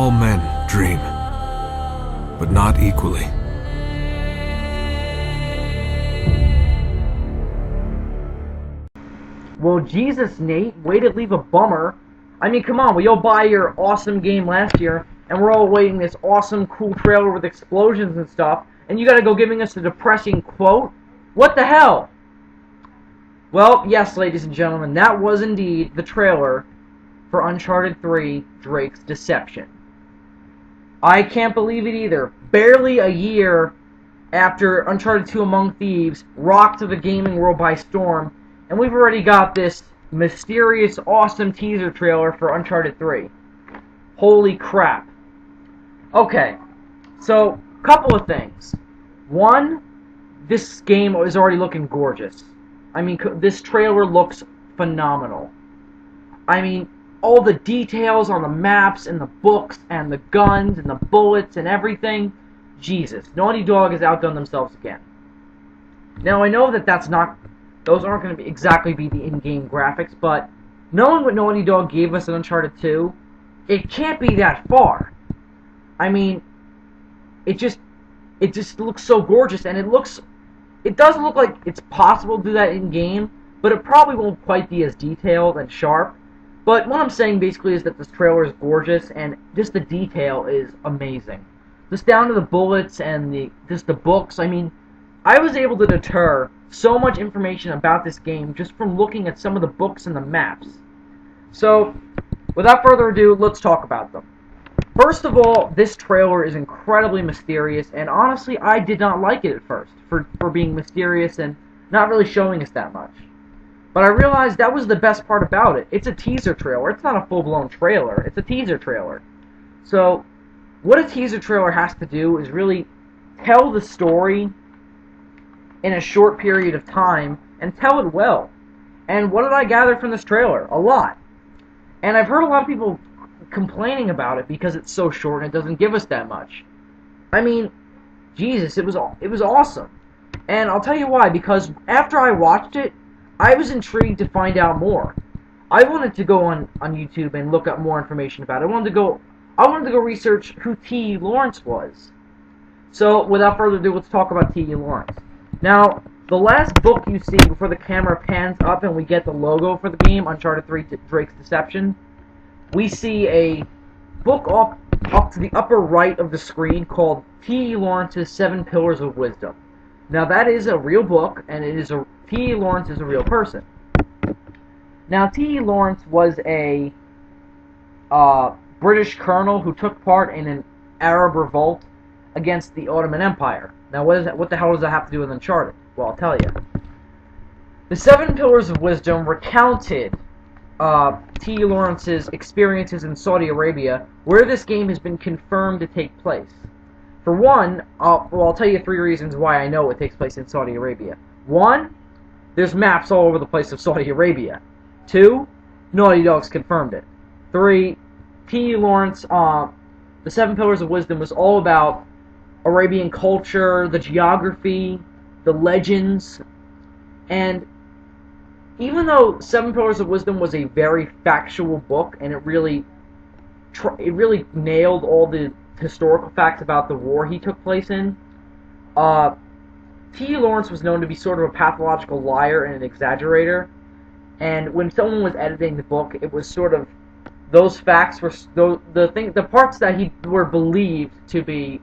All men dream, but not equally. Well, Jesus, Nate, way to leave a bummer. I mean, come on, we all buy your awesome game last year, and we're all waiting this awesome, cool trailer with explosions and stuff, and you gotta go giving us a depressing quote? What the hell? Well, yes, ladies and gentlemen, that was indeed the trailer for Uncharted 3, Drake's Deception. I can't believe it either. Barely a year after Uncharted 2 Among Thieves rocked the gaming world by storm, and we've already got this mysterious, awesome teaser trailer for Uncharted 3. Holy crap. Okay, so, couple of things. One, this game is already looking gorgeous. I mean, this trailer looks phenomenal. I mean, all the details on the maps and the books and the guns and the bullets and everything. Jesus, Naughty Dog has outdone themselves again. Now, I know that those aren't going to exactly be the in-game graphics, but knowing what Naughty Dog gave us in Uncharted 2, it can't be that far. I mean, it just looks so gorgeous, and it does look like it's possible to do that in-game, but it probably won't quite be as detailed and sharp. But what I'm saying basically is that this trailer is gorgeous, and just the detail is amazing. Just down to the bullets and just the books. I mean, I was able to deter so much information about this game just from looking at some of the books and the maps. So, without further ado, let's talk about them. First of all, this trailer is incredibly mysterious, and honestly, I did not like it at first for being mysterious and not really showing us that much. But I realized that was the best part about it. It's a teaser trailer. It's not a full-blown trailer. It's a teaser trailer. So, what a teaser trailer has to do is really tell the story in a short period of time and tell it well. And what did I gather from this trailer? A lot. And I've heard a lot of people complaining about it because it's so short and it doesn't give us that much. I mean, Jesus, it was awesome. And I'll tell you why, because after I watched it, I was intrigued to find out more. I wanted to go on YouTube and look up more information about it. I wanted to go research who T.E. Lawrence was. So, without further ado, let's talk about T.E. Lawrence. Now, the last book you see before the camera pans up and we get the logo for the game, Uncharted 3 Drake's Deception, we see a book up to the upper right of the screen called T.E. Lawrence's 7 Pillars of Wisdom. Now, that is a real book, and T.E. Lawrence is a real person. Now, T.E. Lawrence was a British colonel who took part in an Arab revolt against the Ottoman Empire. Now, what the hell does that have to do with Uncharted? Well, I'll tell you. The 7 Pillars of Wisdom recounted T.E. Lawrence's experiences in Saudi Arabia, where this game has been confirmed to take place. For one, I'll tell you 3 reasons why I know it takes place in Saudi Arabia. 1, there's maps all over the place of Saudi Arabia. 2, Naughty Dog's confirmed it. 3, T.E. Lawrence, the 7 Pillars of Wisdom was all about Arabian culture, the geography, the legends, and even though 7 Pillars of Wisdom was a very factual book, and it really nailed all the historical facts about the war he took place in, T.E. Lawrence was known to be sort of a pathological liar and an exaggerator, and when someone was editing the book, it was sort of, those facts were, the parts that he were believed to be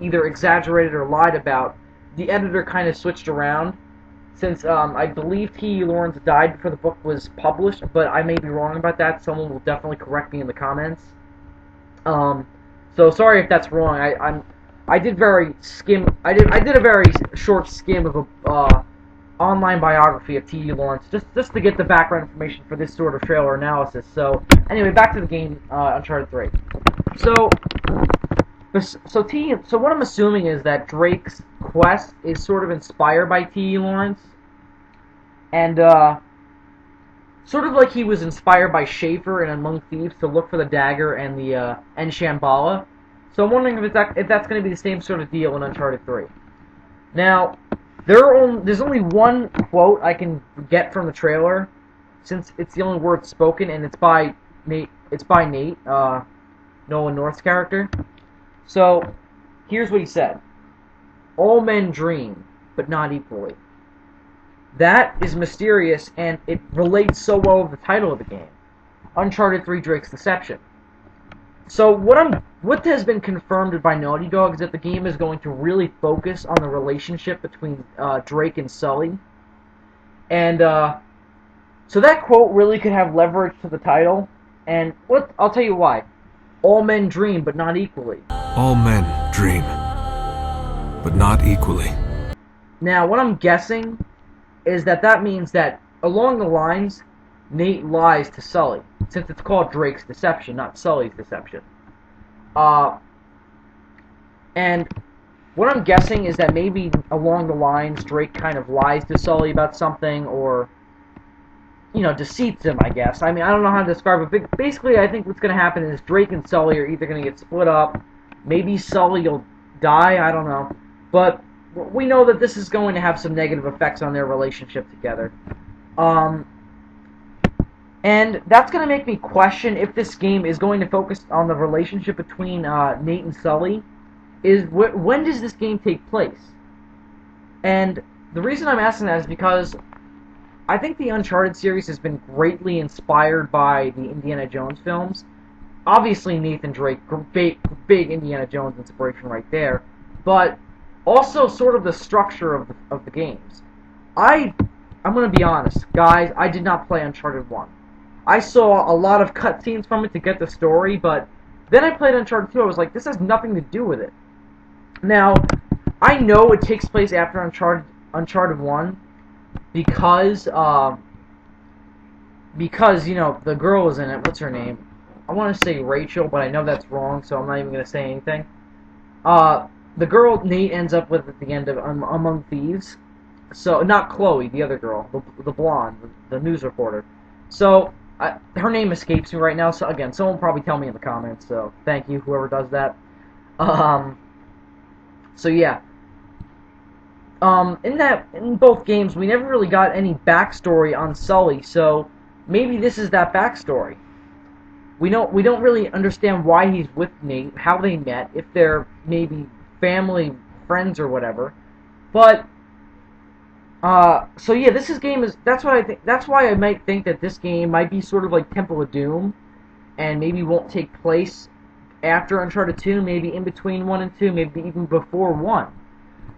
either exaggerated or lied about, the editor kind of switched around, since I believe T.E. Lawrence died before the book was published, but I may be wrong about that. Someone will definitely correct me in the comments. So sorry if that's wrong. I did a very short skim of a online biography of T.E. Lawrence, just to get the background information for this sort of trailer analysis. So anyway, back to the game, Uncharted 3. So what I'm assuming is that Drake's quest is sort of inspired by T.E. Lawrence, and sort of like he was inspired by Schaefer in Among Thieves to look for the dagger and the and Shambhala. So I'm wondering if that's going to be the same sort of deal in Uncharted 3. Now, there's only one quote I can get from the trailer, since it's the only word spoken, and it's by Nate. Nolan North's character. So, here's what he said. All men dream, but not equally. That is mysterious, and it relates so well with the title of the game. Uncharted 3: Drake's Deception. So what has been confirmed by Naughty Dog is that the game is going to really focus on the relationship between Drake and Sully. And so that quote really could have leverage to the title. And I'll tell you why. All men dream, but not equally. All men dream, but not equally. Now, what I'm guessing is that means that along the lines, Nate lies to Sully, since it's called Drake's Deception, not Sully's Deception. And what I'm guessing is that maybe along the lines, Drake kind of lies to Sully about something, or, deceits him, I guess. I mean, I don't know how to describe it, but basically I think what's going to happen is Drake and Sully are either going to get split up, maybe Sully will die, I don't know, but we know that this is going to have some negative effects on their relationship together. And that's going to make me question if this game is going to focus on the relationship between Nate and Sully. When does this game take place? And the reason I'm asking that is because I think the Uncharted series has been greatly inspired by the Indiana Jones films. Obviously, Nathan Drake, big Indiana Jones inspiration right there, but also sort of the structure of the games. I'm going to be honest, guys, I did not play Uncharted 1. I saw a lot of cutscenes from it to get the story, but then I played Uncharted 2, I was like, this has nothing to do with it. Now, I know it takes place after Uncharted 1, because, the girl is in it, what's her name? I want to say Rachel, but I know that's wrong, so I'm not even going to say anything. The girl Nate ends up with at the end of Among Thieves. So, not Chloe, the other girl, the blonde, the news reporter. So, her name escapes me right now, so again, someone will probably tell me in the comments, so thank you, whoever does that. So yeah. In both games, we never really got any backstory on Sully, so maybe this is that backstory. We don't really understand why he's with Nate, how they met, if they're maybe family, friends, or whatever. But so yeah, that's what I think. That's why I might think that this game might be sort of like Temple of Doom, and maybe won't take place after Uncharted 2, maybe in between 1 and 2, maybe even before 1.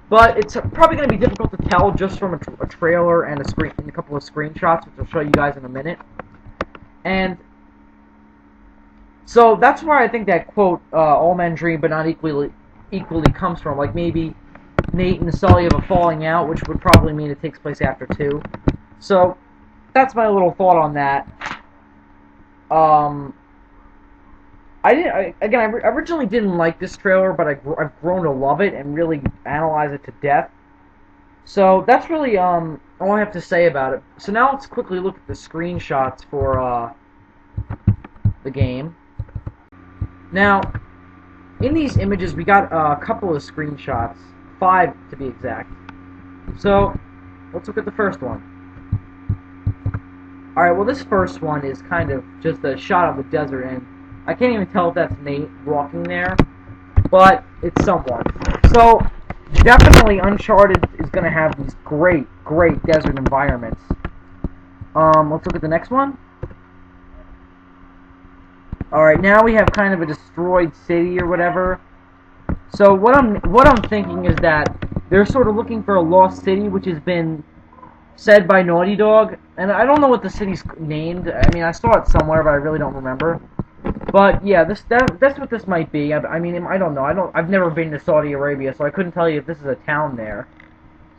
But it's probably going to be difficult to tell just from a trailer and a couple of screenshots, which I'll show you guys in a minute. And so that's where I think that quote, "all men dream but not equally," comes from. Like maybe Nate and Sully have a falling out, which would probably mean it takes place after 2. So that's my little thought on that. I originally didn't like this trailer, but I've grown to love it and really analyze it to death. So that's really all I have to say about it. So now let's quickly look at the screenshots for the game. Now, in these images, we got a couple of screenshots, 5 to be exact. So let's look at the first one. Alright, well this first one is kind of just a shot of the desert, and I can't even tell if that's Nate walking there, but it's someone. So, definitely Uncharted is going to have these great desert environments. Let's look at the next one. Alright, now we have kind of a destroyed city or whatever. So what I'm thinking is that they're sort of looking for a lost city, which has been said by Naughty Dog, and I don't know what the city's named. I mean, I saw it somewhere, but I really don't remember. But yeah, that's what this might be. I mean, I don't know. I've never been to Saudi Arabia, so I couldn't tell you if this is a town there.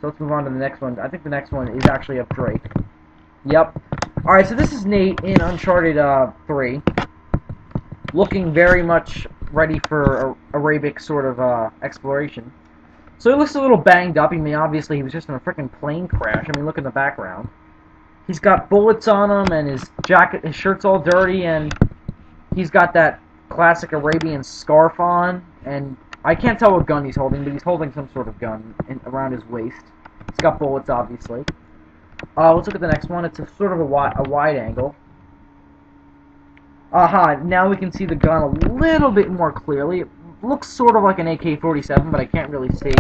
So let's move on to the next one. I think the next one is actually of Drake. Yep. All right, so this is Nate in Uncharted 3, looking very much ready for Arabic sort of exploration. So he looks a little banged up. I mean, obviously he was just in a freaking plane crash. I mean, look in the background. He's got bullets on him, and his shirt's all dirty, and he's got that classic Arabian scarf on, and I can't tell what gun he's holding, but he's holding some sort of gun around his waist. He's got bullets, obviously. Let's look at the next one. It's a sort of a wide angle. Aha, now we can see the gun a little bit more clearly. It looks sort of like an AK-47, but I can't really see.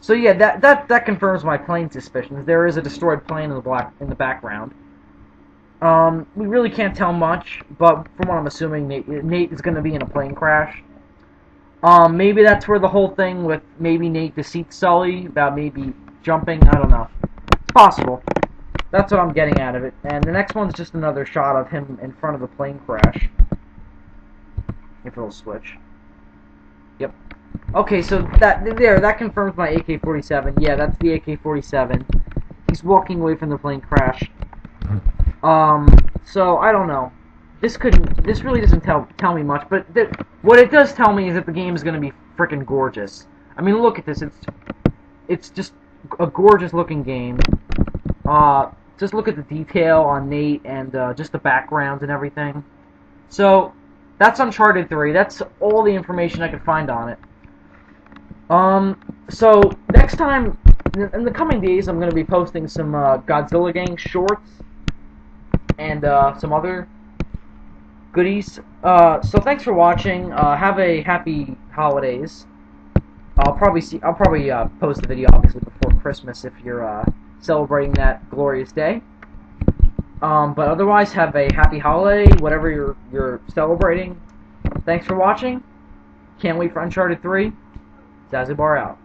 So yeah, that confirms my plane suspicions. There is a destroyed plane in the background. We really can't tell much, but from what I'm assuming, Nate is going to be in a plane crash. Maybe that's where the whole thing with maybe Nate deceits Sully about maybe jumping, I don't know. It's possible. That's what I'm getting out of it. And the next one's just another shot of him in front of the plane crash. If it'll switch. Yep. Okay, so that confirms my AK-47. Yeah, that's the AK-47. He's walking away from the plane crash. So I don't know. This really doesn't tell me much, but what it does tell me is that the game is going to be freaking gorgeous. I mean, look at this. It's just a gorgeous looking game. Just look at the detail on Nate and just the backgrounds and everything. So that's Uncharted 3. That's all the information I could find on it. So next time, in the coming days, I'm going to be posting some Godzilla Gang shorts and some other goodies. So thanks for watching. Have a happy holidays. I'll probably post the video obviously before Christmas if you're celebrating that glorious day. But otherwise, have a happy holiday, whatever you're celebrating. Thanks for watching. Can't wait for Uncharted 3. Zazubaar out.